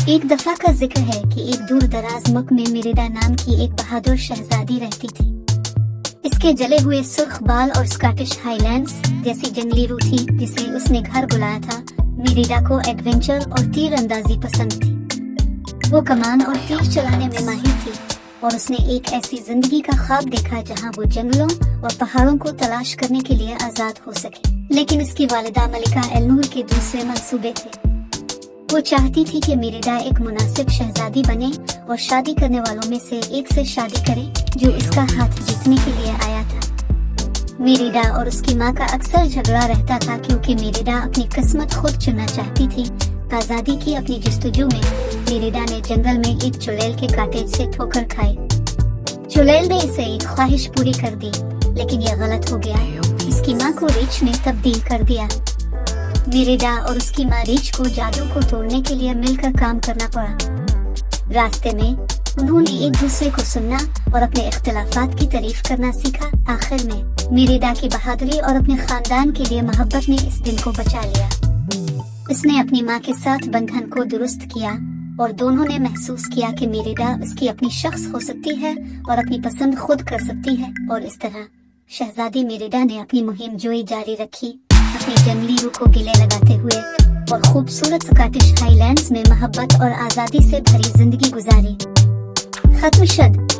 ایک دفعہ کا ذکر ہے کہ ایک دور دراز ملک میں میریڈا نام کی ایک بہادر شہزادی رہتی تھی۔ اس کے جلے ہوئے سرخ بال اور اسکاٹش ہائی لینڈز جیسی جنگلی روح تھی جسے اس نے گھر بلایا تھا۔ میریڈا کو ایڈونچر اور تیر اندازی پسند تھی۔ وہ کمان اور تیر چلانے میں ماہر تھی اور اس نے ایک ایسی زندگی کا خواب دیکھا جہاں وہ جنگلوں اور پہاڑوں کو تلاش کرنے کے لیے آزاد ہو سکے۔ لیکن اس کی والدہ ملکہ ایلنور کے دوسرے منصوبے تھے۔ وہ چاہتی تھی کہ میریڈا ایک مناسب شہزادی بنے اور شادی کرنے والوں میں سے ایک سے شادی کرے جو اس کا ہاتھ جیتنے کے لیے آیا تھا۔ میریڈا اور اس کی ماں کا اکثر جھگڑا رہتا تھا کیونکہ میریڈا اپنی قسمت خود چننا چاہتی تھی۔ آزادی کی اپنی جستجو میں میریڈا نے جنگل میں ایک چڑیل کے کانٹے سے ٹھوکر کھائی۔ چڑیل نے اسے ایک خواہش پوری کر دی لیکن یہ غلط ہو گیا۔ اس کی ماں کو ریچھ میں تبدیل کر دیا۔ میریڈا اور اس کی ماں ریچھ کو جادو کو توڑنے کے لیے مل کر کام کرنا پڑا۔ راستے میں انہوں نے ایک دوسرے کو سننا اور اپنے اختلافات کی تعریف کرنا سیکھا۔ آخر میں میریڈا کی بہادری اور اپنے خاندان کے لیے محبت نے اس دن کو بچا لیا۔ اس نے اپنی ماں کے ساتھ بندھن کو درست کیا اور دونوں نے محسوس کیا کہ میریڈا اس کی اپنی شخص ہو سکتی ہے اور اپنی پسند خود کر سکتی ہے، اور اس طرح شہزادی میریڈا نے اپنی مہم جوئی جاری رکھی، اپنی جنگلی روح کو گلے لگاتے ہوئے اور خوبصورت اسکاٹش ہائی لینڈز میں محبت اور آزادی سے بھری زندگی گزاری۔ ختم شد۔